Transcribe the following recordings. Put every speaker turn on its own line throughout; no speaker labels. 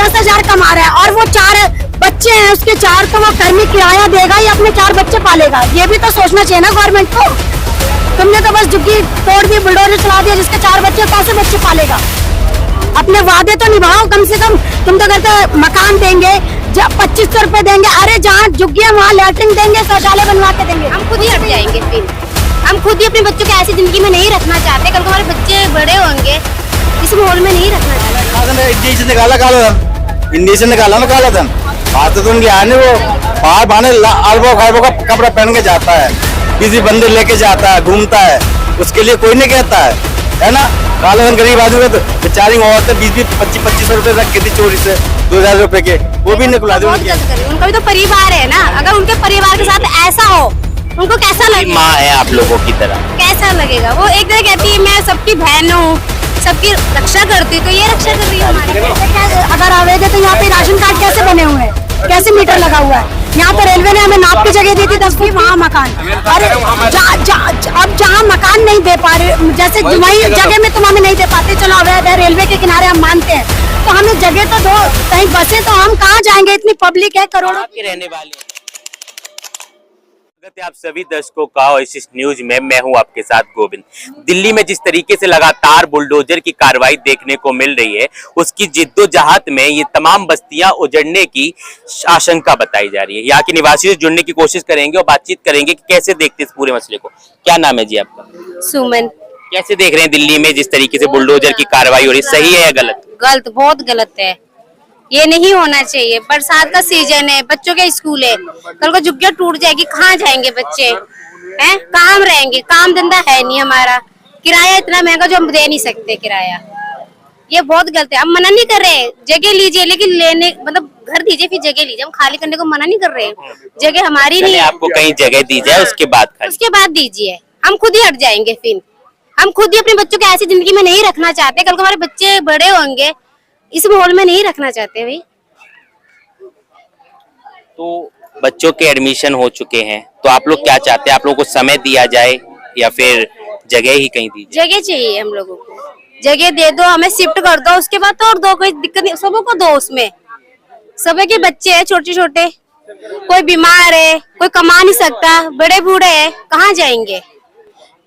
10,000 कमा रहा है और वो 4 बच्चे हैं उसके, 4 तो वो कर्मी किराया देगा या अपने 4 बच्चे पालेगा? ये भी तो सोचना चाहिए ना गवर्नमेंट को। तुमने तो बस झुग्गी तोड़ दी, बुलडोजर चला दिया, जिसके 4 बच्चे कैसे बच्चे पालेगा? अपने वादे तो निभाओ कम से कम। तुम तो कहते हो मकान देंगे, 2500 रुपए देंगे, अरे जहाँ झुग्गी वहाँ लैट्रिन देंगे, शौचालय बनवा के देंगे।
हम खुद ही हट जाएंगे फिर। हम खुद ही अपने बच्चों को ऐसी जिंदगी में नहीं रखना चाहते। कल को हमारे बच्चे बड़े होंगे, इस माहौल में नहीं रखना चाहते।
इंडिया से निकाला काला धन, इंडिया से निकाला ना काला धन। बात तो उनकी आने, वो बाहर बाने अरबों खरबों का कपड़ा पहन के जाता है, किसी बंदे लेके जाता है, घूमता है, उसके लिए कोई नहीं कहता है ना। काला धन गरीब आदमी तो बेचारी औरतें 20-25 रुपए रख के थी चोरी से 2,000 रुपए के, वो भी निकला दो।
उनका भी तो परिवार है ना। अगर उनके परिवार के साथ ऐसा हो, उनको कैसा लगेगा?
माँ है आप लोगों की तरह,
कैसा लगेगा? वो एक तरह कहती है मैं सबकी बहन हूँ, सबकी रक्षा करती, तो ये रक्षा कर रही है हमारी।
अगर आवेगे तो यहाँ पे राशन कार्ड कैसे बने हुए हैं, कैसे मीटर लगा हुआ है? यहाँ तो रेलवे ने हमें नाप की जगह दी थी 10 फीट, वहाँ मकान। अरे अब जहाँ मकान नहीं दे पा रहे, जैसे वही जगह में तुम हमें नहीं दे पाते, चलो अवैध है, रेलवे के किनारे हम मानते हैं, तो हमें जगह तो दो, कहीं बसे तो हम कहाँ जाएंगे? इतनी पब्लिक है, करोड़ों
के रहने वाले। आप सभी दर्शकों का ओएसिस न्यूज में मैं हूं आपके साथ गोविंद। दिल्ली में जिस तरीके से लगातार बुलडोजर की कार्रवाई देखने को मिल रही है, उसकी जिद्दोजहद में ये तमाम बस्तियां उजड़ने की आशंका बताई जा रही है। यहाँ के निवासियों से जुड़ने की कोशिश करेंगे और बातचीत करेंगे कि कैसे देखते इस पूरे मसले को। क्या नाम है जी आपका?
सुमन।
कैसे देख रहे हैं दिल्ली में जिस तरीके से बुलडोजर की कार्रवाई हो रही है, सही है या गलत?
गलत, बहुत गलत है। ये नहीं होना चाहिए। बरसात का सीजन है, बच्चों के स्कूल है, कल को झुग्गियां टूट जाएगी, कहाँ जाएंगे बच्चे? हैं, कहाँ रहेंगे? काम धंधा है नहीं हमारा, किराया इतना महंगा जो हम दे नहीं सकते किराया। ये बहुत गलत है। हम मना नहीं कर रहे, जगह लीजिए, लेकिन लेने मतलब घर दीजिए फिर जगह लीजिए। हम खाली करने को मना नहीं कर रहे, जगह हमारी नहीं है।
आपको कहीं जगह दी जाए, उसके बाद
दीजिए। हम खुद ही हट जाएंगे फिर। हम खुद ही अपने बच्चों को ऐसी जिंदगी में नहीं रखना चाहते। कल को हमारे बच्चे बड़े होंगे, इस माहौल में नहीं रखना चाहते भाई।
तो बच्चों के एडमिशन हो चुके हैं, तो आप लोग क्या चाहते हैं? आप लोगों को समय दिया जाए या फिर जगह ही कहीं दी जाए?
जगह चाहिए हम लोगों को, जगह दे दो, हमें शिफ्ट कर दो, उसके बाद तो और दो, कोई दिक्कत नहीं, सबों को दो। उसमें सबके के बच्चे हैं छोटे छोटे, कोई बीमार है, कोई कमा नहीं सकता, बड़े बूढ़े हैं, कहाँ जाएंगे?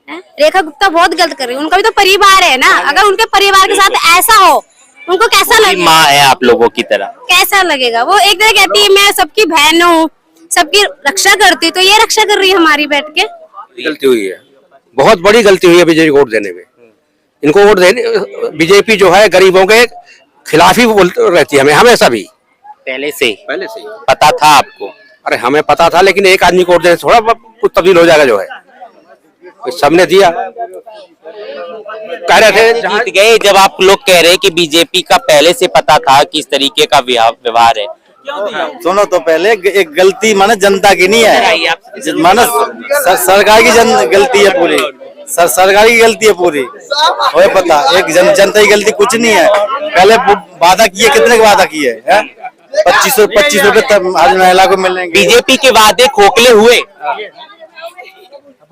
रेखा गुप्ता बहुत गलत कर रही है। उनका भी तो परिवार है ना। अगर उनके परिवार के साथ ऐसा हो, उनको कैसा लगेगा?
माँ है आप लोगों की तरह,
कैसा लगेगा? वो एक तरह कहती है मैं सबकी बहन हूँ, सबकी रक्षा करती, तो ये रक्षा कर रही है हमारी बैठ के।
गलती हुई है, बहुत बड़ी गलती हुई है बीजेपी को वोट देने में। इनको वोट देने, बीजेपी जो है गरीबों के खिलाफ ही रहती है, हमें हमेशा भी
पहले से
ही
पता था आपको?
अरे हमें पता था, लेकिन एक आदमी को वोट देने थोड़ा कुछ तब्दील हो जाएगा जो है, सबने दिया। कह रहे थे
जीत गए। जब आप लोग कह रहे हैं कि बीजेपी का पहले से पता था कि इस तरीके का व्यवहार है,
सुनो तो पहले, एक गलती माने जनता की नहीं है, माने सरकार की गलती है पूरी, सरकार की गलती है पूरी। और पता एक जनता की गलती कुछ नहीं है। पहले वादा किए, कितने का वादा किए है? 25 रुपए तब हर महिला को मिलेंगे।
बीजेपी के वादे खोखले हुए।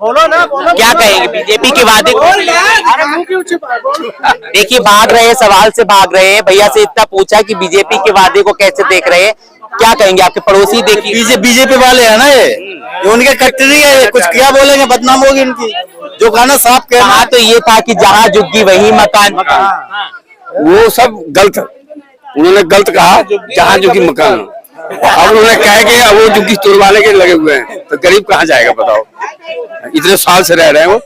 बोलो ना, बोलो।
क्या कहेंगे? बीजेपी के वादे देखिए, भाग रहे हैं, सवाल से भाग रहे हैं। भैया से इतना पूछा कि बीजेपी के वादे को कैसे देख रहे हैं, क्या कहेंगे? आपके पड़ोसी देखिए,
बीजेपी वाले है ना, ये उनके कट्टरी है, कुछ क्या बोलेंगे, बदनाम होगी इनकी। जो कहना साफ कहना।
तो ये था कि जहाँ झुग्गी वही मकान,
वो सब गलत, उन्होंने गलत कहा, जहाँ झुग्गी मकान। अब उन्होंने कहा कि अब वो झुग्गी तोड़वाने के लगे हुए हैं, तो गरीब कहाँ जाएगा बताओ? इतने साल से रह रहे हैं वो।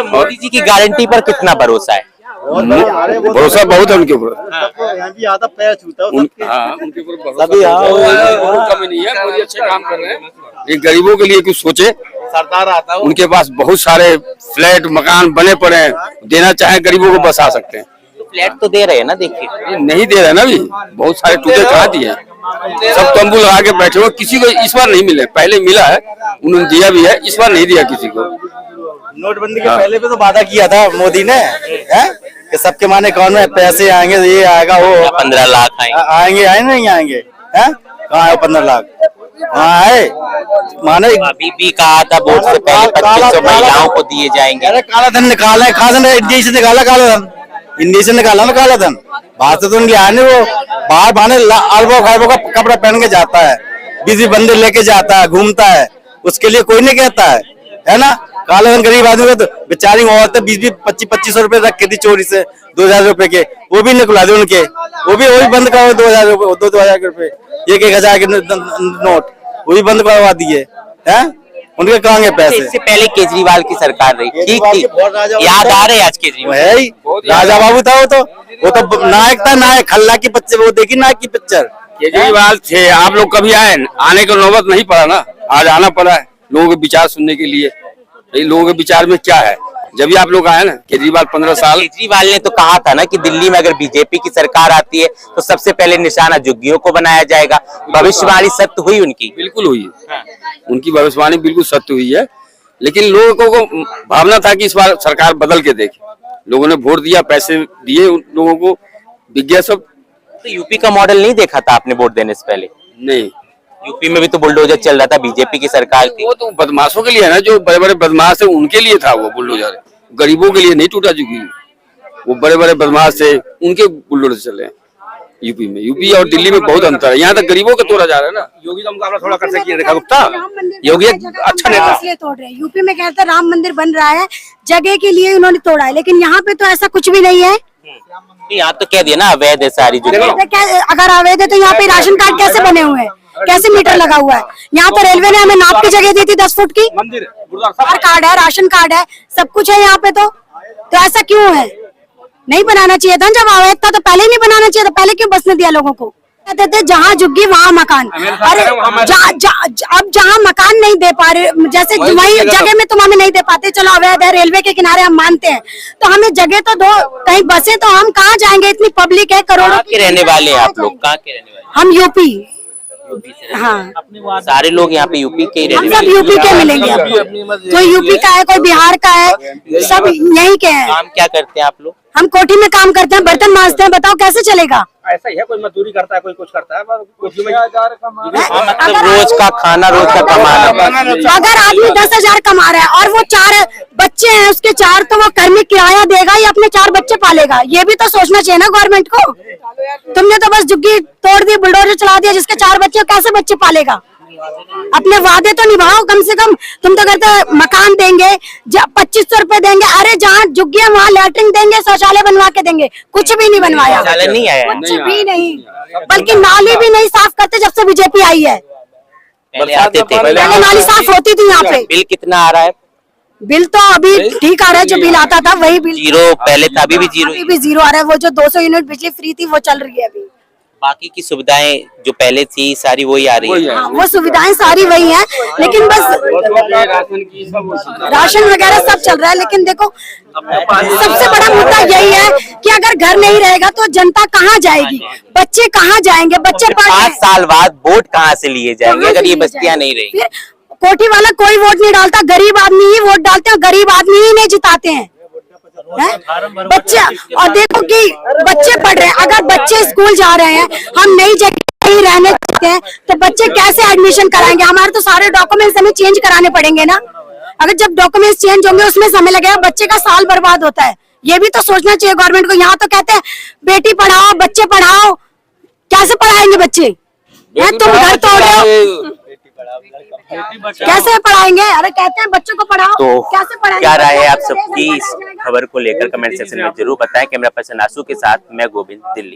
मोदी जी की गारंटी पर कितना भरोसा है?
भरोसा बहुत है उनके ऊपर। उनके ऊपर कमी नहीं है, मोदी अच्छे काम कर रहे हैं। ये गरीबों के लिए कुछ सोचे,
सरकार आता है,
उनके पास बहुत सारे फ्लैट मकान बने पड़े हैं, देना चाहे गरीबों को बसा सकते हैं।
फ्लैट तो दे रहे हैं ना, देखिए
नहीं दे रहे ना, भी बहुत सारे टूटे कहाँ दिए, सब तंबू लगा के बैठे हुए। किसी को इस बार नहीं मिले, पहले मिला है, उन्होंने दिया भी है, इस बार नहीं दिया किसी को।
नोटबंदी के पहले भी तो वादा किया था मोदी ने, है कि सबके माने अकाउंट में पैसे आएंगे, ये आएगा, वो
15 लाख
आएंगे, आए नहीं आएंगे? है कहाँ है 15 लाख? हाँ है, माने
अभी भी कहा था वोट से पहले 2500 महिलाओं को दिए जाएंगे।
अरे काला धन निकाला है, इंडिया से निकाला काला धन, इंडिया से निकाला ना काला धन, बाहर से तो उनकी आने वो बाहर बाने अल्बो खैबो का कपड़ा पहन के जाता है, किसी बंदे लेके जाता है, घूमता है, उसके लिए कोई नहीं कहता है ना। काला धन गरीब आदमी को तो बेचारी औरतें 20-25 रुपए रखे थी चोरी से 2000 रुपए के, वो भी निकला दे उनके, वो भी वही बंद करवा 2000 रुपए 2000 के रुपए 1000 के नोट वो भी बंद करवा दिए हैं, उनके कहाँ गए पैसे।
इससे पहले केजरीवाल की सरकार रही, ठीक थी, याद आ रहे आज केजरीवाल
है ही राजा बाबू था, वो तो नायक था, नायक खल्ला की पिक्चर वो देखी, नायक की पिक्चर।
केजरीवाल थे, आप लोग कभी आए, आने का नौबत नहीं पड़ा ना, आज आना पड़ा है लोगों के विचार सुनने के लिए, लोगों के विचार में क्या है, जब भी आप लोग आए ना। केजरीवाल 15 साल,
केजरीवाल ने तो कहा था ना कि दिल्ली में अगर बीजेपी की सरकार आती है तो सबसे पहले निशाना झुग्गियों को बनाया जाएगा। भविष्यवाणी सत्य हुई उनकी?
बिल्कुल हुई है, उनकी भविष्यवाणी बिल्कुल सत्य हुई है, लेकिन लोगों को भावना था कि इस बार सरकार बदल के देखे, लोगों ने वोट दिया, पैसे दिए उन लोगों को, विज्ञा सब।
तो यूपी का मॉडल नहीं देखा था आपने वोट देने से पहले?
नहीं,
यूपी में भी तो बुलडोजर चल रहा था, बीजेपी की सरकार थी।
वो तो बदमाशों के लिए है ना, जो बड़े बड़े बदमाश है उनके लिए था वो बुलडोजर, गरीबों के लिए नहीं टूटा चुकी, वो बड़े बड़े बदमाश थे उनके बुलडोजर चल रहे हैं यूपी में। यूपी और दिल्ली में बहुत अंतर है, यहाँ तक गरीबों का तोड़ा जा रहा है ना। योगी का मुकाबला थोड़ा कर सकिए, रेखा गुप्ता योगी अच्छा नेता,
इसलिए तोड़ रहे हैं। यूपी में कहते हैं राम मंदिर बन रहा है, जगह के लिए उन्होंने तोड़ा है, लेकिन यहाँ पे तो ऐसा कुछ भी नहीं है।
यहाँ तो कह दिया ना अवैध है सारी जो।
अगर अवैध है तो यहाँ पे राशन कार्ड कैसे बने हुए हैं, कैसे मीटर लगा हुआ है? यहाँ तो रेलवे ने हमें नाप की जगह दी थी 10 फुट की, आधार कार्ड है, राशन कार्ड है, सब कुछ है यहाँ पे, तो ऐसा क्यों है? नहीं बनाना चाहिए था, जब अवैध था तो पहले ही नहीं बनाना चाहिए था, पहले क्यों बसने दिया लोगों को? कहते थे जहाँ झुग्गी वहाँ मकान, अरे अब जहाँ मकान नहीं दे पा रहे, जैसे वही जगह में तुम हमें नहीं दे पाते, चलो अवैध है, रेलवे के किनारे हम मानते हैं, तो हमें जगह तो दो, कहीं बसे तो हम कहाँ जाएंगे? इतनी पब्लिक है, करोड़ों
के रहने वाले हैं आप लोग? कहाँ के रहने वाले?
हम यूपी।
हाँ, सारे लोग यहाँ पे यूपी के
हम सब यूपी के मिलेंगे, कोई यूपी का है, कोई बिहार का है, सब यही के हैं।
काम क्या करते हैं आप लोग?
हम कोठी में काम करते हैं, बर्तन मांजते हैं, बताओ कैसे चलेगा?
ऐसा ही है, कोई मजदूरी करता है, कोई कुछ करता है,
मतलब रोज का खाना, रोज का कमाना।
अगर आदमी 10,000 कमा रहा है और वो 4 बच्चे हैं उसके 4, तो वो कर्मी किराया देगा या अपने 4 बच्चे पालेगा? ये भी तो सोचना चाहिए ना गवर्नमेंट को। तुमने तो बस झुग्गी तोड़ दी, बुलडोजर चला दिया, जिसके 4 बच्चे, कैसे बच्चे पालेगा? अपने वादे तो निभाओ कम से कम। तुम तो कहते मकान देंगे, 2500 रुपए देंगे, अरे जहाँ झुग्गियां वहाँ लैट्रिन देंगे, शौचालय बनवा के देंगे, कुछ भी नहीं बनवाया,
नहीं आया,
कुछ भी नहीं, बल्कि नाली भी नहीं साफ करते जब से बीजेपी आई है।
पहले आते थे,
पहले नाली साफ होती थी यहाँ पे।
बिल कितना आ रहा है?
बिल तो अभी ठीक आ रहा है, जो बिल आता था वही बिल,
जीरो पहले था, अभी भी जीरो,
अभी भी जीरो आ रहा है। वो जो 200 यूनिट बिजली फ्री थी वो चल रही है अभी,
बाकी की सुविधाएं जो पहले थी सारी वही आ रही है।
हाँ, वो सुविधाएं सारी वही हैं, लेकिन बस राशन वगैरह सब चल रहा है। लेकिन देखो, सबसे बड़ा मुद्दा यही है कि अगर घर नहीं रहेगा तो जनता कहाँ जाएगी, बच्चे कहाँ जाएंगे? बच्चे
5 साल बाद वोट कहाँ से लिए जाएंगे अगर ये बस्तियां नहीं रही?
कोठी वाला कोई वोट नहीं डालता, गरीब आदमी ही वोट डालते हैं, गरीब आदमी ही नहीं जिताते हैं। बच्चे, और देखो कि बच्चे पढ़ रहे हैं, अगर बच्चे स्कूल जा रहे हैं, हम नई जगह ही रहने चाहते हैं, तो बच्चे कैसे एडमिशन कराएंगे? हमारे तो सारे डॉक्यूमेंट्स हमें चेंज कराने पड़ेंगे ना। अगर जब डॉक्यूमेंट्स चेंज होंगे उसमें समय लगेगा, बच्चे का साल बर्बाद होता है। ये भी तो सोचना चाहिए गवर्नमेंट को। यहाँ तो कहते हैं बेटी पढ़ाओ, बच्चे पढ़ाओ, कैसे पढ़ाएंगे बच्चे? तुम घर तोड़ रहे हो, कैसे पढ़ाएंगे? अरे कहते हैं बच्चों को पढ़ाओ,
तो
कैसे पढ़ाएंगे?
क्या राय है आप सबकी इस खबर को लेकर? कमेंट सेक्शन में जरूर बताएं। कैमरा पर्सन आशु के साथ मैं गोविंद, दिल्ली।